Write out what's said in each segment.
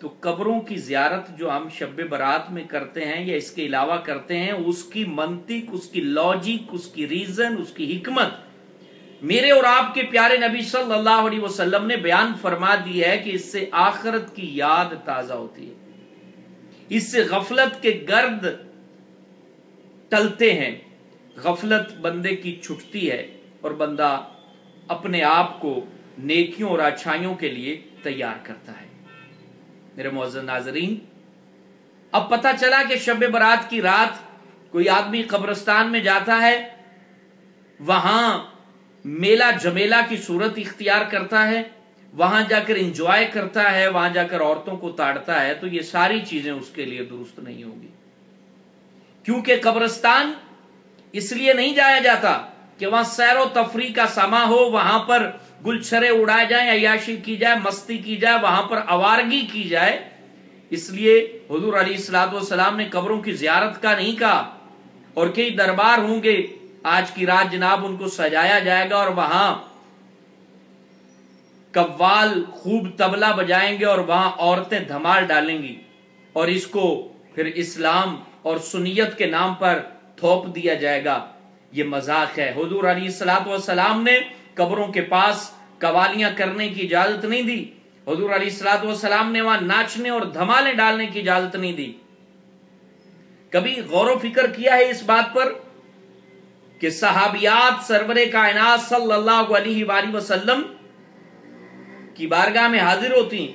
تو قبروں کی زیارت جو ہم شب برات میں کرتے ہیں یا اس کے علاوہ کرتے ہیں، اس کی منطق، اس کی لاجک، اس کی ریزن، اس کی حکمت میرے اور آپ کے پیارے نبی صلی اللہ علیہ وسلم نے بیان فرما دی ہے کہ اس سے آخرت کی یاد تازہ ہوتی ہے، اس سے غفلت کے گرد ٹلتے ہیں، غفلت بندے کی چھٹتی ہے اور بندہ اپنے آپ کو نیکیوں اور اچھائیوں کے لیے تیار کرتا ہے۔ میرے معزز ناظرین، اب پتہ چلا کہ شب برات کی رات کوئی آدمی قبرستان میں جاتا ہے، وہاں میلہ جمیلہ کی صورت اختیار کرتا ہے، وہاں جا کر انجوائے کرتا ہے، وہاں جا کر عورتوں کو تاڑتا ہے، تو یہ ساری چیزیں اس کے لیے درست نہیں ہوگی، کیونکہ قبرستان اس لیے نہیں جایا جاتا کہ وہاں سیر و تفریح کا سما ہو، وہاں پر گلچھرے اڑائے جائیں، عیاشی کی جائے، مستی کی جائے، وہاں پر آوارگی کی جائے۔ اس لیے حضور علیہ الصلوۃ والسلام نے قبروں کی زیارت کا نہیں کہا، اور کئی دربار ہوں گے آج کی رات جناب ان کو سجایا جائے گا اور وہاں قوال خوب طبلہ بجائیں گے اور وہاں عورتیں دھمال ڈالیں گی، اور اس کو پھر اسلام اور سنیت کے نام پر تھوپ دیا جائے گا۔ یہ مذاق ہے۔ حضور علیہ الصلوۃ والسلام نے قبروں کے پاس قوالیاں کرنے کی اجازت نہیں دی، حضور علیہ الصلوۃ والسلام نے وہاں ناچنے اور دھمالیں ڈالنے کی اجازت نہیں دی۔ کبھی غور و فکر کیا ہے اس بات پر کہ صحابیات سرور کائنات صلی اللہ علیہ وآلہ وسلم کی بارگاہ میں حاضر ہوتی،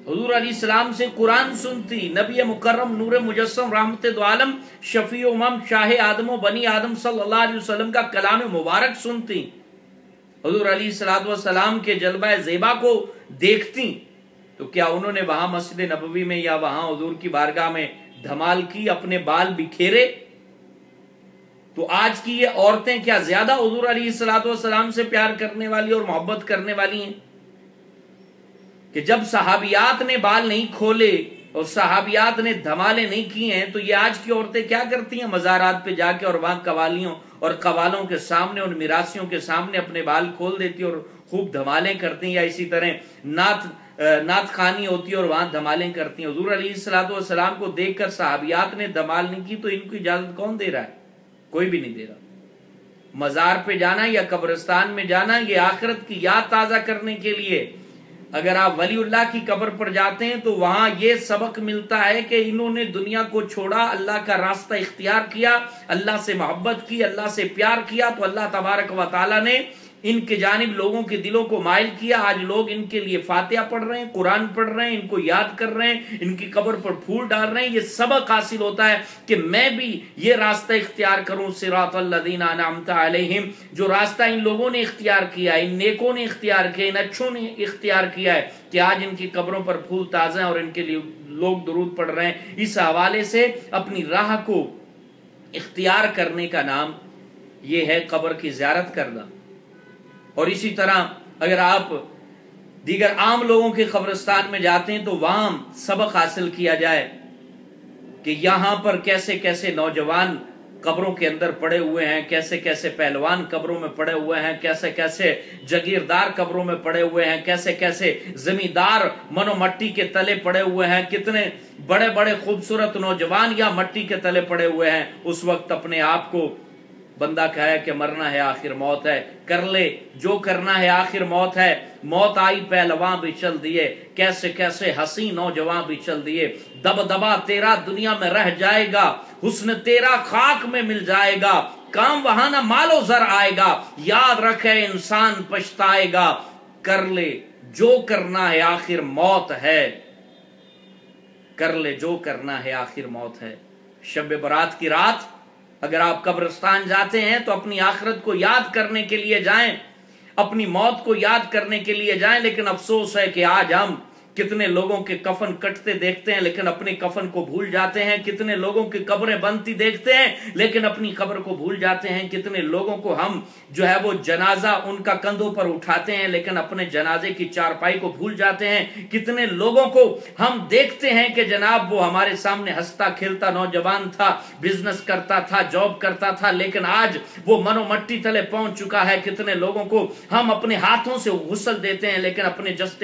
حضور علیہ السلام سے قرآن سنتی، نبی مکرم نور مجسم رحمت دو عالم شفیع امم شاہ آدم و بنی آدم صلی اللہ علیہ وسلم کا کلام مبارک سنتی، حضور علیہ الصلوۃ والسلام کے جلوہ زیبا کو دیکھتی، تو کیا انہوں نے وہاں مسجد نبوی میں یا وہاں حضور کی بارگاہ میں دھمال کی، اپنے بال بکھیرے؟ تو آج کی یہ عورتیں کیا زیادہ حضور علیہ الصلوۃ والسلام سے پیار کرنے والی اور محبت کرنے والی ہیں کہ جب صحابیات نے بال نہیں کھولے اور صحابیات نے دھمالے نہیں کی ہیں، تو یہ آج کی عورتیں کیا کرتی ہیں؟ مزارات پہ جا کے اور وہاں قوالیوں اور قوالوں کے سامنے، ان میراثیوں کے سامنے اپنے بال کھول دیتی اور خوب دھمالیں کرتی ہیں، یا اسی طرح نعت خوانی ہوتی ہے اور وہاں دھمالیں کرتی ہیں۔ حضور علیہ الصلوۃ والسلام کو دیکھ کر صحابیات نے دھمال نہیں کی، تو ان کو اجازت کون دے رہا ہے؟ کوئی بھی نہیں دے رہا۔ مزار پہ جانا یا قبرستان میں جانا یہ آخرت کی یاد تازہ کرنے کے لیے۔ اگر آپ ولی اللہ کی قبر پر جاتے ہیں تو وہاں یہ سبق ملتا ہے کہ انہوں نے دنیا کو چھوڑا، اللہ کا راستہ اختیار کیا، اللہ سے محبت کی، اللہ سے پیار کیا، تو اللہ تبارک و تعالیٰ نے ان کے جانب لوگوں کے دلوں کو مائل کیا۔ آج لوگ ان کے لیے فاتحہ پڑھ رہے ہیں، قرآن پڑھ رہے ہیں، ان کو یاد کر رہے ہیں، ان کی قبر پر پھول ڈال رہے ہیں۔ یہ سبق حاصل ہوتا ہے کہ میں بھی یہ راستہ اختیار کروں، صراط الذین انعمت علیہم، جو راستہ ان لوگوں نے اختیار کیا، ان نیکوں نے اختیار کیا، ان اچھوں نے اختیار کیا ہے، کہ آج ان کی قبروں پر پھول تازہ ہیں اور ان کے لیے لوگ درود پڑھ رہے ہیں۔ اس حوالے سے اپنی راہ کو اختیار کرنے کا نام یہ ہے قبر کی زیارت کرنا۔ اور اسی طرح اگر آپ دیگر عام لوگوں کے قبرستان میں جاتے ہیں تو وہاں سبق حاصل کیا جائے کہ یہاں پر کیسے کیسے نوجوان قبروں کے اندر پڑے ہوئے ہیں، کیسے کیسے پہلوان قبروں میں پڑے ہوئے ہیں، کیسے کیسے جگیردار قبروں میں پڑے ہوئے ہیں، کیسے کیسے زمیندار منو مٹی کے تلے پڑے ہوئے ہیں، کتنے بڑے بڑے خوبصورت نوجوان یا مٹی کے تلے پڑے ہوئے ہیں۔ اس وقت اپنے آپ کو بندہ کہے کہ مرنا ہے آخر موت ہے، کر لے جو کرنا ہے آخر موت ہے۔ موت آئی پہلواں بھی چل دیے، کیسے کیسے حسین نوجوان بھی چل دیے۔ دبدبا تیرا دنیا میں رہ جائے گا، حسن تیرا خاک میں مل جائے گا، کام وہاں نہ مال و زر آئے گا، یاد رکھے انسان پچھتائے گا، کر لے جو کرنا ہے آخر موت ہے، کر لے جو کرنا ہے آخر موت ہے۔ شب برات کی رات اگر آپ قبرستان جاتے ہیں تو اپنی آخرت کو یاد کرنے کے لیے جائیں، اپنی موت کو یاد کرنے کے لیے جائیں۔ لیکن افسوس ہے کہ آج ہم کتنے لوگوں کے کفن کٹتے دیکھتے ہیں لیکن اپنے کفن کو بھول جاتے ہیں، کتنے لوگوں کی قبریں بنتی دیکھتے ہیں لیکن اپنی قبر کو بھول جاتے ہیں، کتنے لوگوں کو ہم جو ہے وہ جنازہ ان کا کندھوں پر اٹھاتے ہیں لیکن اپنے جنازے کی چارپائی کو بھول جاتے ہیں، کتنے لوگوں کو ہم دیکھتے ہیں کہ جناب وہ ہمارے سامنے ہنستا کھیلتا نوجوان تھا، بزنس کرتا تھا، جاب کرتا تھا، لیکن آج وہ منو مٹی تلے پہنچ چکا ہے۔ کتنے لوگوں کو ہم اپنے ہاتھوں سے غسل دیتے ہیں لیکن اپنے جسد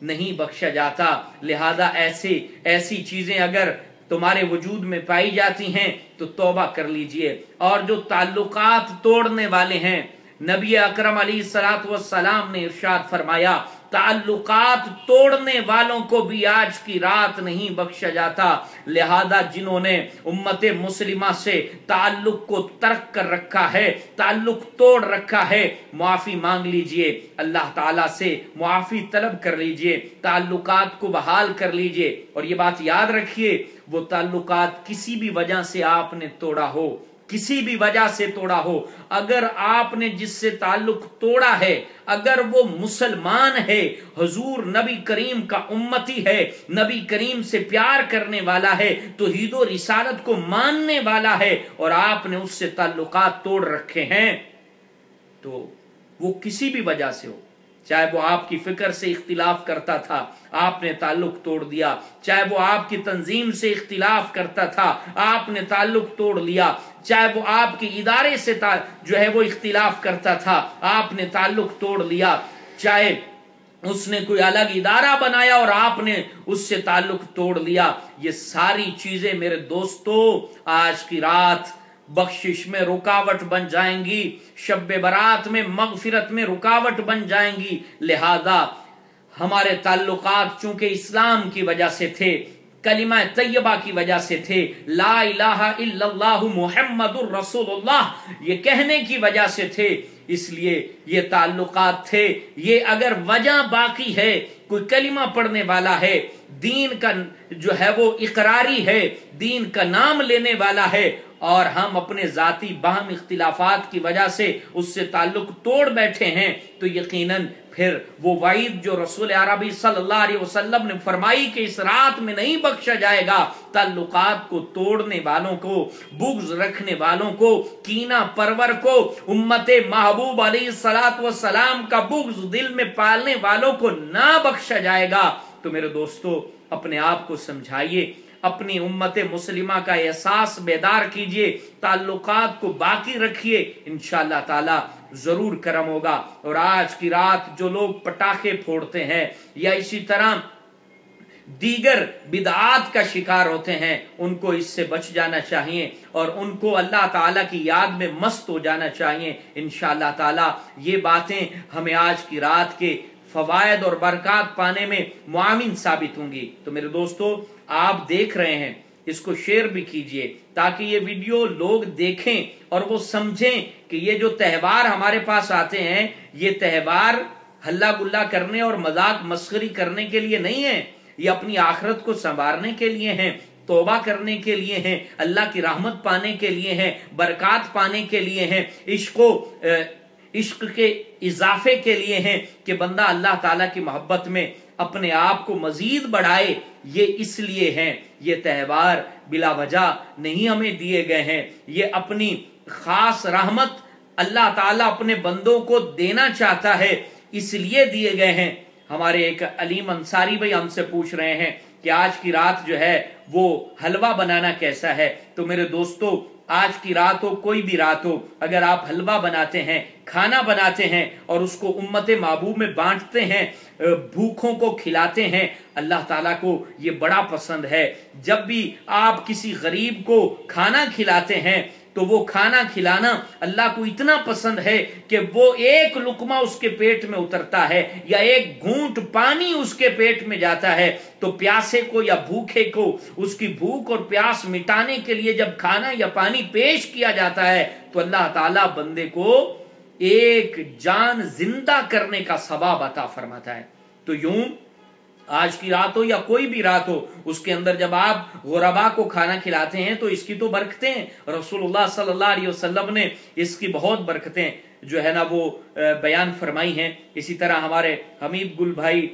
نہیں بخشا جاتا۔ لہذا ایسی چیزیں اگر تمہارے وجود میں پائی جاتی ہیں تو توبہ کر لیجئے۔ اور جو تعلقات توڑنے والے ہیں، نبی اکرم علیہ الصلوۃ والسلام نے ارشاد فرمایا تعلقات توڑنے والوں کو بھی آج کی رات نہیں بخشا جاتا۔ لہذا جنہوں نے امت مسلمہ سے تعلق کو ترک کر رکھا ہے، تعلق توڑ رکھا ہے، معافی مانگ لیجئے، اللہ تعالیٰ سے معافی طلب کر لیجئے، تعلقات کو بحال کر لیجئے۔ اور یہ بات یاد رکھیے، وہ تعلقات کسی بھی وجہ سے آپ نے توڑا ہو، کسی بھی وجہ سے توڑا ہو، اگر آپ نے جس سے تعلق توڑا ہے اگر وہ مسلمان ہے، حضور نبی کریم کا امتی ہے، نبی کریم سے پیار کرنے والا ہے، توحید و رسالت کو ماننے والا ہے، اور آپ نے اس سے تعلقات توڑ رکھے ہیں، تو وہ کسی بھی وجہ سے ہو، چاہے وہ آپ کی فکر سے اختلاف کرتا تھا، آپ نے تعلق توڑ دیا، چاہے وہ آپ کی تنظیم سے اختلاف کرتا تھا، آپ نے تعلق توڑ لیا، چاہے وہ آپ کے ادارے سے جو ہے وہ اختلاف کرتا تھا، آپ نے تعلق توڑ لیا، چاہے اس نے کوئی الگ ادارہ بنایا اور آپ نے اس سے تعلق توڑ لیا، یہ ساری چیزیں میرے دوستو آج کی رات بخشش میں رکاوٹ بن جائیں گی، شب برات میں مغفرت میں رکاوٹ بن جائیں گی۔ لہذا ہمارے تعلقات چونکہ اسلام کی وجہ سے تھے، کلمہ طیبہ کی وجہ سے تھے، لا الہ الا اللہ محمد الرسول اللہ یہ کہنے کی وجہ سے تھے، اس لیے یہ تعلقات تھے۔ یہ اگر وجہ باقی ہے، کوئی کلمہ پڑھنے والا ہے، دین کا جو ہے وہ اقراری ہے، دین کا نام لینے والا ہے، اور ہم اپنے ذاتی باہم اختلافات کی وجہ سے اس سے تعلق توڑ بیٹھے ہیں، تو یقیناً پھر وہ وعید جو رسول عربی صلی اللہ علیہ وسلم نے فرمائی کہ اس رات میں نہیں بخشا جائے گا، تعلقات کو توڑنے والوں کو، بغض رکھنے والوں کو، کینہ پرور کو، امت محبوب علیہ الصلوۃ والسلام کا بغض دل میں پالنے والوں کو نہ بخشا جائے گا۔ تو میرے دوستو اپنے آپ کو سمجھائیے، اپنی امت مسلمہ کا احساس بیدار کیجئے، تعلقات کو باقی رکھیے، انشاءاللہ تعالی ضرور کرم ہوگا۔ اور آج کی رات جو لوگ پٹاخے پھوڑتے ہیں یا اسی طرح دیگر بدعات کا شکار ہوتے ہیں، ان کو اس سے بچ جانا چاہیے اور ان کو اللہ تعالیٰ کی یاد میں مست ہو جانا چاہیے۔ انشاءاللہ تعالی یہ باتیں ہمیں آج کی رات کے فوائد اور برکات پانے میں معاون ثابت ہوں گی۔ تو میرے دوستو آپ دیکھ رہے ہیں، اس کو شیئر بھی کیجئے تاکہ یہ ویڈیو لوگ دیکھیں اور وہ سمجھیں کہ یہ جو تہوار ہمارے پاس آتے ہیں، یہ تہوار ہلا گلا کرنے اور مذاق مسخری کرنے کے لیے نہیں ہے، یہ اپنی آخرت کو سنوارنے کے لیے ہیں، توبہ کرنے کے لیے ہیں، اللہ کی رحمت پانے کے لیے ہیں، برکات پانے کے لیے ہیں، عشق کے اضافے کے لیے ہیں کہ بندہ اللہ تعالیٰ کی محبت میں اپنے آپ کو مزید بڑھائے، یہ اس لیے ہیں۔ یہ تہوار بلا وجہ نہیں ہمیں دیے گئے ہیں، یہ اپنی خاص رحمت اللہ تعالیٰ اپنے بندوں کو دینا چاہتا ہے، اس لیے دیے گئے ہیں۔ ہمارے ایک علیم انصاری بھائی ہم سے پوچھ رہے ہیں کہ آج کی رات جو ہے وہ حلوہ بنانا کیسا ہے؟ تو میرے دوستو آج کی رات ہو، کوئی بھی رات ہو، اگر آپ حلوہ بناتے ہیں، کھانا بناتے ہیں اور اس کو امت محبوب میں بانٹتے ہیں، بھوکھوں کو کھلاتے ہیں، اللہ تعالیٰ کو یہ بڑا پسند ہے۔ جب بھی آپ کسی غریب کو کھانا کھلاتے ہیں تو وہ کھانا کھلانا اللہ کو اتنا پسند ہے کہ وہ ایک لقمہ اس کے پیٹ میں اترتا ہے یا ایک گھونٹ پانی اس کے پیٹ میں جاتا ہے، تو پیاسے کو یا بھوکے کو اس کی بھوک اور پیاس مٹانے کے لیے جب کھانا یا پانی پیش کیا جاتا ہے تو اللہ تعالیٰ بندے کو ایک جان زندہ کرنے کا ثواب عطا فرماتا ہے۔ تو یوں آج کی رات ہو یا کوئی بھی رات ہو، اس کے اندر جب آپ غربا کو کھانا کھلاتے ہیں تو اس کی تو برکتیں ہیں، رسول اللہ صلی اللہ علیہ وسلم نے اس کی بہت برکتیں جو ہے نا وہ بیان فرمائی ہیں۔ اسی طرح ہمارے حمید گل بھائی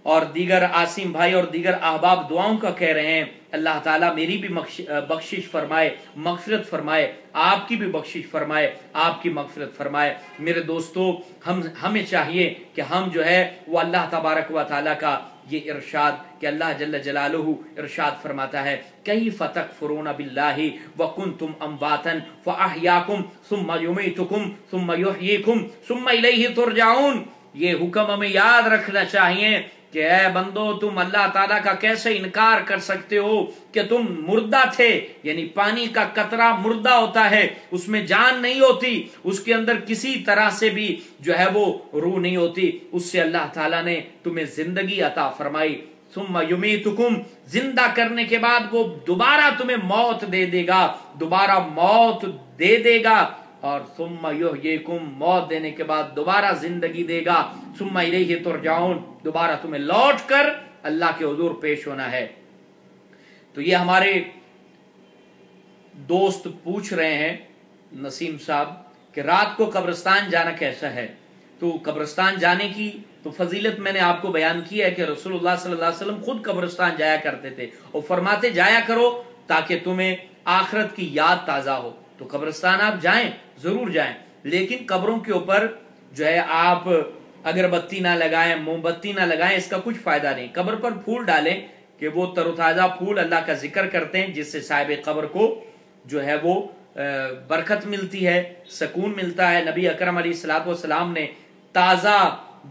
اور دیگر عاصم بھائی اور دیگر احباب دعاؤں کا کہہ رہے ہیں، اللہ تعالیٰ میری بھی بخشش فرمائے، مغفرت فرمائے، آپ کی بھی بخشش فرمائے، آپ کی مغفرت فرمائے۔ میرے دوستو ہمیں چاہیے کہ ہم جو ہے وہ اللہ تبارک و تعالیٰ کا یہ ارشاد کہ اللہ جل جلالہ ارشاد فرماتا ہے کیف تکفرون باللہ وکنتم امواتا فاحیاکم ثم یمیتکم ثم یحییکم ثم الیہ ترجعون۔ یہ حکم ہمیں یاد رکھنا چاہیے کہ اے بندو تم اللہ تعالیٰ کا کیسے انکار کر سکتے ہو کہ تم مردہ تھے، یعنی پانی کا قطرہ مردہ ہوتا ہے، اس میں جان نہیں ہوتی، اس کے اندر کسی طرح سے بھی جو ہے وہ روح نہیں ہوتی، اس سے اللہ تعالیٰ نے تمہیں زندگی عطا فرمائی، ثم یمیتکم، زندہ کرنے کے بعد وہ دوبارہ تمہیں موت دے دے گا، دوبارہ موت دے دے گا، اور ثم یحییکم، موت دینے کے بعد دوبارہ زندگی دے گا، ثم الیہ ترجعون، دوبارہ تمہیں لوٹ کر اللہ کے حضور پیش ہونا ہے۔ تو یہ ہمارے دوست پوچھ رہے ہیں نسیم صاحب کہ رات کو قبرستان جانا کیسا ہے؟ تو قبرستان جانے کی تو فضیلت میں نے آپ کو بیان کی ہے کہ رسول اللہ صلی اللہ علیہ وسلم خود قبرستان جایا کرتے تھے اور فرماتے جایا کرو تاکہ تمہیں آخرت کی یاد تازہ ہو۔ تو قبرستان آپ جائیں، ضرور جائیں، لیکن قبروں کے اوپر جو ہے آپ اگربتی نہ لگائیں، موم بتی نہ لگائیں، اس کا کچھ فائدہ نہیں۔ قبر پر پھول ڈالیں کہ وہ تر و تازہ پھول اللہ کا ذکر کرتے ہیں، جس سے صاحب قبر کو جو ہے وہ برکت ملتی ہے، سکون ملتا ہے۔ نبی اکرم علیہ الصلوۃ والسلام نے تازہ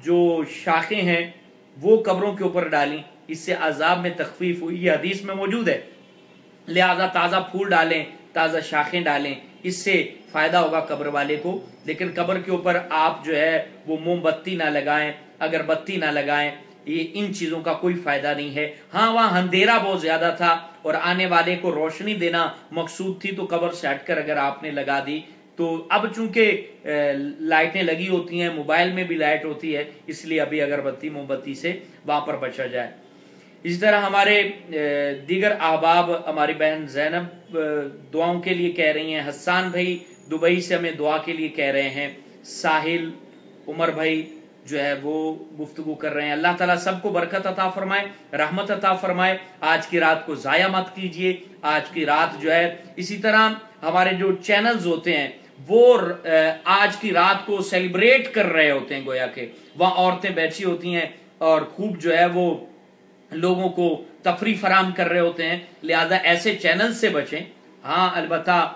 جو شاخیں ہیں وہ قبروں کے اوپر ڈالیں، اس سے عذاب میں تخفیف ہوئی، یہ حدیث میں موجود ہے۔ لہذا تازہ پھول ڈالیں، تازہ شاخیں ڈالیں، اس سے فائدہ ہوگا قبر والے کو۔ لیکن قبر کے اوپر آپ جو ہے وہ موم بتی نہ لگائیں، اگربتی نہ لگائیں، یہ ان چیزوں کا کوئی فائدہ نہیں ہے۔ ہاں وہاں اندھیرا بہت زیادہ تھا اور آنے والے کو روشنی دینا مقصود تھی، تو قبر سے ہٹ کر اگر آپ نے لگا دی تو اب چونکہ لائٹیں لگی ہوتی ہیں، موبائل میں بھی لائٹ ہوتی ہے، اس لیے ابھی اگربتی موم بتی سے وہاں پر بچا جائے۔ اسی طرح ہمارے دیگر احباب، ہماری بہن زینب دعاؤں کے لیے کہہ رہی ہیں، حسان بھائی دبئی سے ہمیں دعا کے لیے کہہ رہے ہیں، ساحل عمر بھائی جو ہے وہ گفتگو کر رہے ہیں۔ اللہ تعالیٰ سب کو برکت عطا فرمائے، رحمت عطا فرمائے۔ آج کی رات کو ضائع مت کیجئے، آج کی رات جو ہے، اسی طرح ہمارے جو چینلز ہوتے ہیں وہ آج کی رات کو سیلیبریٹ کر رہے ہوتے ہیں، گویا کہ وہاں عورتیں بیٹھی ہوتی ہیں اور خوب جو ہے وہ لوگوں کو تفریح فراہم کر رہے ہوتے ہیں، لہذا ایسے چینل سے بچیں۔ ہاں البتہ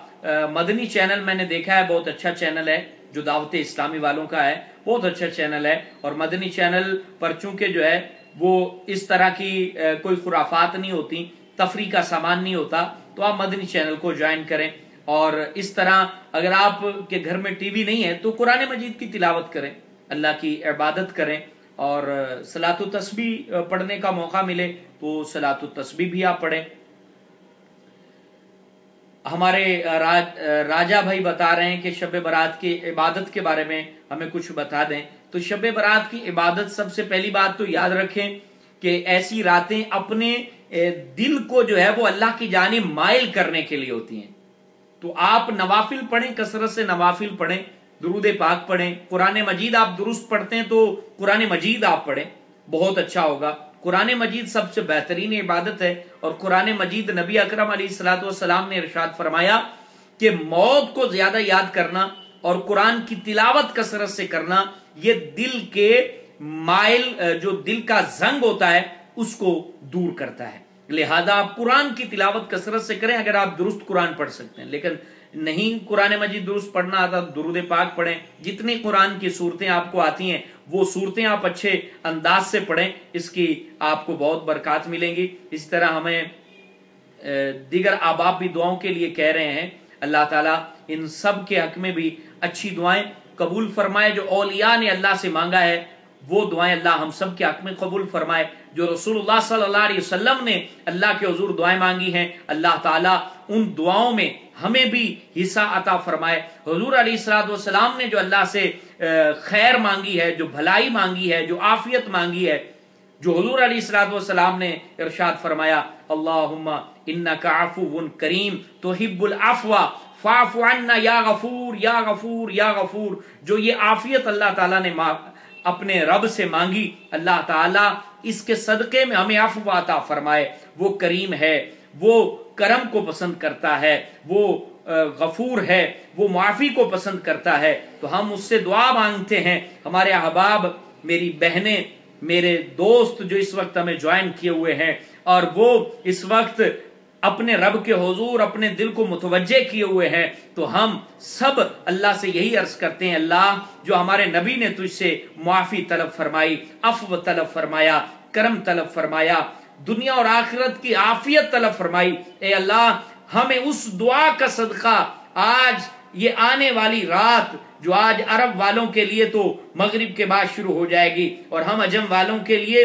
مدنی چینل میں نے دیکھا ہے، بہت اچھا چینل ہے جو دعوت اسلامی والوں کا ہے، بہت اچھا چینل ہے، اور مدنی چینل پر چونکہ جو ہے وہ اس طرح کی کوئی خرافات نہیں ہوتی، تفریح کا سامان نہیں ہوتا، تو آپ مدنی چینل کو جوائن کریں۔ اور اس طرح اگر آپ کے گھر میں ٹی وی نہیں ہے تو قرآن مجید کی تلاوت کریں، اللہ کی عبادت کریں، اور صلاۃ التسبیح پڑھنے کا موقع ملے تو صلاۃ التسبیح بھی آپ پڑھیں۔ ہمارے راجہ بھائی بتا رہے ہیں کہ شب برات کی عبادت کے بارے میں ہمیں کچھ بتا دیں۔ تو شب برات کی عبادت سب سے پہلی بات تو یاد رکھیں کہ ایسی راتیں اپنے دل کو جو ہے وہ اللہ کی جانب مائل کرنے کے لیے ہوتی ہیں، تو آپ نوافل پڑھیں، کثرت سے نوافل پڑھیں، درود پاک پڑھیں، قرآن مجید آپ درست پڑھتے ہیں تو قرآن مجید آپ پڑھیں، بہت اچھا ہوگا۔ قرآن مجید سب سے بہترین عبادت ہے، اور قرآن مجید نبی اکرم علیہ الصلوۃ والسلام نے ارشاد فرمایا کہ موت کو زیادہ یاد کرنا اور قرآن کی تلاوت کثرت سے کرنا، یہ دل کے مائل، جو دل کا زنگ ہوتا ہے اس کو دور کرتا ہے۔ لہذا آپ قرآن کی تلاوت کثرت سے کریں اگر آپ درست قرآن پڑھ سکتے ہیں، لیکن نہیں قرآن مجید درست پڑھنا آتا، درود پاک پڑھیں، جتنی قرآن کی صورتیں آپ کو آتی ہیں وہ صورتیں آپ اچھے انداز سے پڑھیں، اس کی آپ کو بہت برکات ملیں گی۔ اس طرح ہمیں دیگر احباب بھی دعاؤں کے لیے کہہ رہے ہیں، اللہ تعالیٰ ان سب کے حق میں بھی اچھی دعائیں قبول فرمائے، جو اولیاء نے اللہ سے مانگا ہے وہ دعائیں اللہ ہم سب کے حق میں قبول فرمائے، جو رسول اللہ صلی اللہ علیہ وسلم نے اللہ کے حضور دعائیں مانگی ہیں، اللہ تعالیٰ ان دعاؤں میں ہمیں بھی حصہ عطا فرمائے۔ حضور علیہ الصلوۃ والسلام نے جو اللہ سے خیر مانگی ہے، جو بھلائی مانگی ہے، جو عافیت مانگی ہے، جو حضور علیہ الصلوۃ والسلام نے ارشاد فرمایا، اللہم انک عفو کریم تحب العفو فاعف عنا یا غفور یا غفور یا غفور، جو یہ عافیت اللہ تعالیٰ نے اپنے رب سے مانگی، اللہ تعالیٰ اس کے صدقے میں ہمیں عفو عطا فرمائے۔ وہ کریم ہے، وہ کرم کو پسند کرتا ہے، وہ غفور ہے، وہ معافی کو پسند کرتا ہے، تو ہم اس سے دعا مانگتے ہیں۔ ہمارے احباب، میری بہنیں، میرے دوست جو اس وقت ہمیں جوائن کیے ہوئے ہیں اور وہ اس وقت اپنے رب کے حضور اپنے دل کو متوجہ کیے ہوئے ہیں، تو ہم سب اللہ سے یہی عرض کرتے ہیں، اللہ جو ہمارے نبی نے تجھ سے معافی طلب فرمائی، عفو طلب فرمایا، کرم طلب فرمایا، دنیا اور آخرت کی عافیت طلب فرمائی۔ اے اللہ ہمیں اس دعا کا صدقہ آج یہ آنے والی رات جو آج عرب والوں کے لیے تو مغرب کے بعد شروع ہو جائے گی اور ہم عجم والوں کے لیے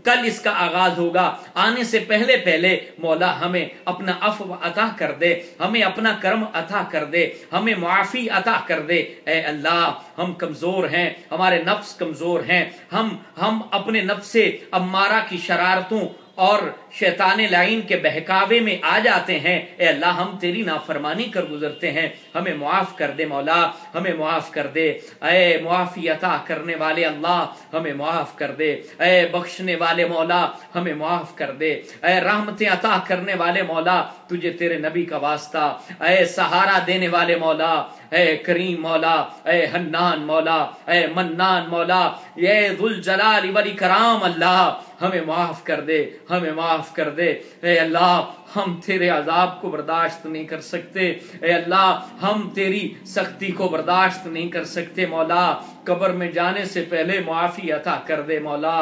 کل اس کا آغاز ہوگا، آنے سے پہلے پہلے مولا ہمیں اپنا عفو عطا کر دے، ہمیں اپنا کرم عطا کر دے، ہمیں معافی عطا کر دے۔ اے اللہ ہم کمزور ہیں، ہمارے نفس کمزور ہیں، ہم اپنے نفس امارہ کی شرارتوں اور شیطان لعین کے بہکاوے میں آ جاتے ہیں۔ اے اللہ ہم تیری نافرمانی کر گزرتے ہیں، ہمیں معاف کر دے مولا، ہمیں معاف کر دے۔ اے معافی عطا کرنے والے اللہ ہمیں معاف کر دے، اے بخشنے والے مولا ہمیں معاف کر دے، اے رحمتیں عطا کرنے والے مولا تجھے تیرے نبی کا واسطہ، اے سہارا دینے والے مولا، اے کریم مولا، اے حنان مولا، اے منان مولا، اے ذوالجلال والاکرام اللہ ہمیں معاف کر دے، ہمیں معاف کر دے۔ اے اللہ ہم تیرے عذاب کو برداشت نہیں کر سکتے، اے اللہ ہم تیری سختی کو برداشت نہیں کر سکتے مولا، قبر میں جانے سے پہلے معافی عطا کر دے مولا۔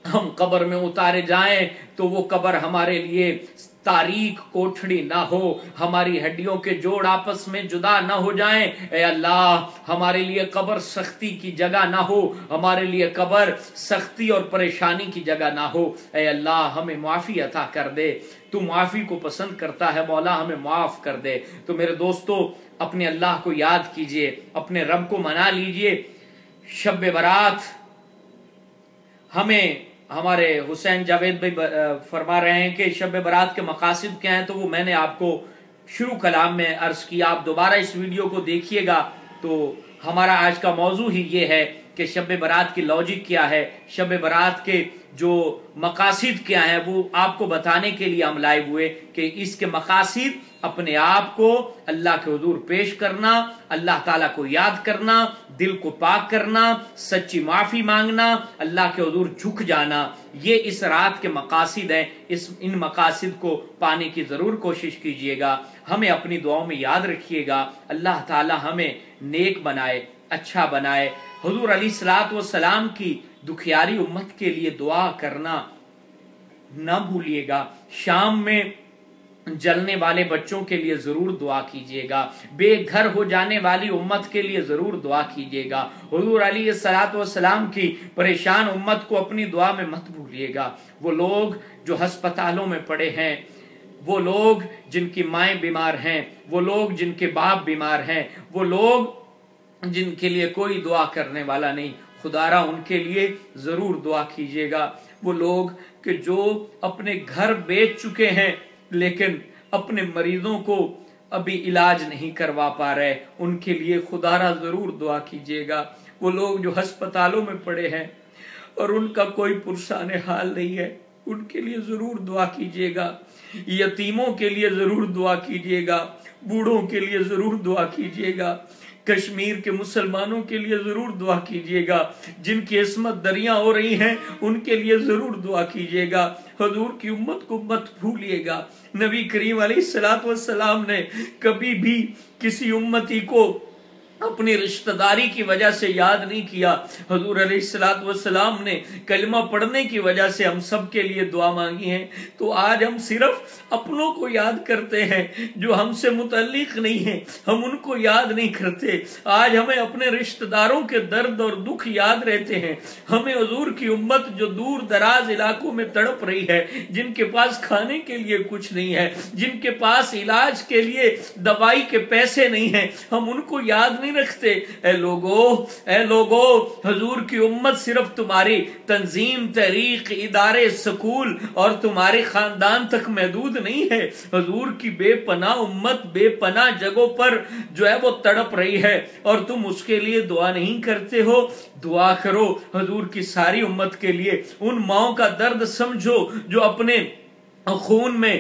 ہم قبر میں اتارے جائیں تو وہ قبر ہمارے لیے تاریک کوٹھڑی نہ ہو، ہماری ہڈیوں کے جوڑ آپس میں جدا نہ ہو جائیں۔ اے اللہ ہمارے لیے قبر سختی کی جگہ نہ ہو، ہمارے لیے قبر سختی اور پریشانی کی جگہ نہ ہو۔ اے اللہ ہمیں معافی عطا کر دے، تو معافی کو پسند کرتا ہے مولا، ہمیں معاف کر دے۔ تو میرے دوستو اپنے اللہ کو یاد کیجئے، اپنے رب کو منا لیجئے۔ شب برات ہمیں ہمارے حسین جاوید بھائی فرما رہے ہیں کہ شب برات کے مقاصد کیا ہیں، تو وہ میں نے آپ کو شروع کلام میں عرض کیا، آپ دوبارہ اس ویڈیو کو دیکھیے گا تو ہمارا آج کا موضوع ہی یہ ہے کہ شب برات کی لاجک کیا ہے، شب برات کے جو مقاصد کیا ہیں وہ آپ کو بتانے کے لیے ہم لائے ہوئے کہ اس کے مقاصد اپنے آپ کو اللہ کے حضور پیش کرنا، اللہ تعالیٰ کو یاد کرنا، دل کو پاک کرنا، سچی معافی مانگنا، اللہ کے حضور جھک جانا، یہ اس رات کے مقاصد ہیں۔ ان مقاصد کو پانے کی ضرور کوشش کیجئے گا، ہمیں اپنی دعاؤں میں یاد رکھیے گا۔ اللہ تعالیٰ ہمیں نیک بنائے، اچھا بنائے۔ حضور علیہ الصلوۃ والسلام کی دکھیاری امت کے لیے دعا کرنا نہ بھولیے گا۔ شام میں جلنے والے بچوں کے لیے ضرور دعا کیجیے گا، بے گھر ہو جانے والی امت کے لیے ضرور دعا کیجیے گا۔ حضور علیہ الصلوۃ والسلام کی پریشان امت کو اپنی دعا میں مت بھولیے گا۔ وہ لوگ جو ہسپتالوں میں پڑے ہیں، وہ لوگ جن کی مائیں بیمار ہیں، وہ لوگ جن کے باپ بیمار ہیں، وہ لوگ جن کے لیے کوئی دعا کرنے والا نہیں، خدارا ان کے لیے ضرور دعا کیجیے گا۔ وہ لوگ کہ جو اپنے گھر بیچ چکے ہیں لیکن اپنے مریضوں کو ابھی علاج نہیں کروا پا رہے، ان کے لیے خدارا ضرور دعا کیجیے گا۔ وہ لوگ جو ہسپتالوں میں پڑے ہیں اور ان کا کوئی پرسان حال نہیں ہے، ان کے لیے ضرور دعا کیجیے گا۔ یتیموں کے لیے ضرور دعا کیجیے گا، بوڑھوں کے لیے ضرور دعا کیجیے گا، کشمیر کے مسلمانوں کے لیے ضرور دعا کیجیے گا، جن کی عصمت دریاں ہو رہی ہیں ان کے لیے ضرور دعا کیجیے گا۔ حضور کی امت کو مت بھولیے گا۔ نبی کریم علیہ الصلوۃ والسلام نے کبھی بھی کسی امتی کو اپنی رشتہ داری کی وجہ سے یاد نہیں کیا۔ حضور علیہ الصلوۃ والسلام نے کلمہ پڑھنے کی وجہ سے ہم سب کے لیے دعا مانگی ہے۔ تو آج ہم صرف اپنوں کو یاد کرتے ہیں جو ہم سے متعلق نہیں ہیں، ہم ان کو یاد نہیں کرتے۔ آج ہمیں اپنے رشتہ داروں کے درد اور دکھ یاد رہتے ہیں۔ ہمیں حضور کی امت جو دور دراز علاقوں میں تڑپ رہی ہے، جن کے پاس کھانے کے لیے کچھ نہیں ہے، جن کے پاس علاج کے لیے دوائی کے پیسے نہیں ہیں، ہم ان کو یاد نہیں رکھتے۔ اے لوگو حضور کی امت صرف تمہاری تنظیم، تحریک، ادارے، سکول اور تمہارے خاندان تک محدود نہیں ہے۔ حضور کی بے پناہ امت بے پناہ جگہوں پر جو ہے وہ تڑپ رہی ہے اور تم اس کے لیے دعا نہیں کرتے ہو۔ دعا کرو حضور کی ساری امت کے لیے۔ ان ماؤں کا درد سمجھو جو اپنے خون میں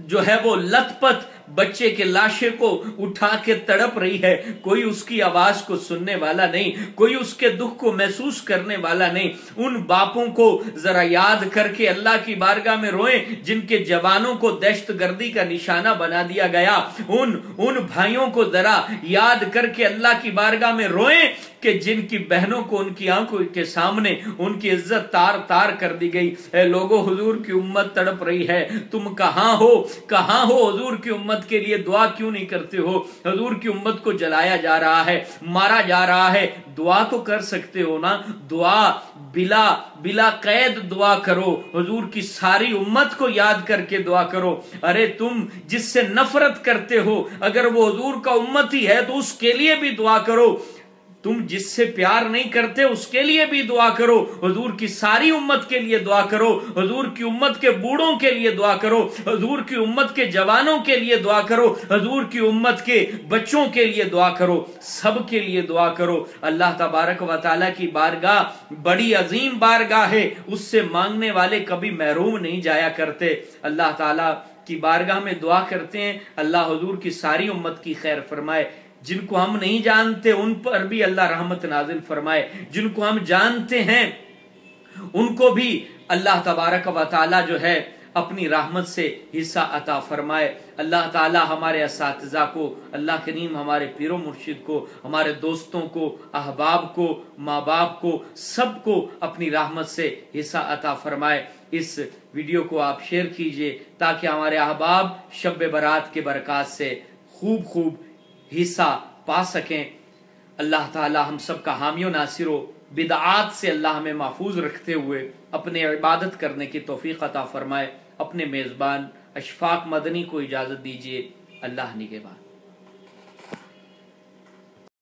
جو ہے وہ لت پت بچے کے لاشے کو اٹھا کے تڑپ رہی ہے، کوئی اس کی آواز کو سننے والا نہیں، کوئی اس کے دکھ کو محسوس کرنے والا نہیں۔ ان باپوں کو ذرا یاد کر کے اللہ کی بارگاہ میں روئیں جن کے جوانوں کو دہشت گردی کا نشانہ بنا دیا گیا، ان بھائیوں کو ذرا یاد کر کے اللہ کی بارگاہ میں روئیں کہ جن کی بہنوں کو ان کی آنکھوں کے سامنے ان کی عزت تار تار کر دی گئی۔ اے لوگو، حضور کی امت تڑپ رہی ہے، تم کہاں ہو حضور کی امت کے لیے دعا کیوں نہیں کرتے ہو؟ حضور کی امت کو جلایا جا رہا ہے، مارا جا رہا ہے، دعا تو کر سکتے ہو نا؟ دعا بلا قید دعا کرو، حضور کی ساری امت کو یاد کر کے دعا کرو۔ ارے تم جس سے نفرت کرتے ہو اگر وہ حضور کا امت ہی ہے تو اس کے لیے بھی دعا کرو، تم جس سے پیار نہیں کرتے اس کے لیے بھی دعا کرو، حضور کی ساری امت کے لیے دعا کرو، حضور کی امت کے بوڑھوں کے لیے دعا کرو، حضور کی امت کے جوانوں کے لیے دعا کرو، حضور کی امت کے بچوں کے لیے دعا کرو، سب کے لیے دعا کرو۔ اللہ تبارک و تعالیٰ کی بارگاہ بڑی عظیم بارگاہ ہے، اس سے مانگنے والے کبھی محروم نہیں جایا کرتے۔ اللہ تعالیٰ کی بارگاہ میں دعا کرتے ہیں اللہ حضور کی ساری امت کی خیر فرمائے، جن کو ہم نہیں جانتے ان پر بھی اللہ رحمت نازل فرمائے، جن کو ہم جانتے ہیں ان کو بھی اللہ تبارک و تعالی جو ہے اپنی رحمت سے حصہ عطا فرمائے۔ اللہ تعالی ہمارے اساتذہ کو، اللہ کریم ہمارے پیر و مرشد کو، ہمارے دوستوں کو، احباب کو، ماں باپ کو، سب کو اپنی رحمت سے حصہ عطا فرمائے۔ اس ویڈیو کو آپ شیئر کیجئے تاکہ ہمارے احباب شب برات کے برکات سے خوب حصہ پا سکیں۔ اللہ تعالی ہم سب کا حامی و ناصر و بدعات سے اللہ ہمیں محفوظ رکھتے ہوئے اپنے عبادت کرنے کی توفیق عطا فرمائے۔ اپنے میزبان اشفاق مدنی کو اجازت دیجیے، اللہ نگہبان۔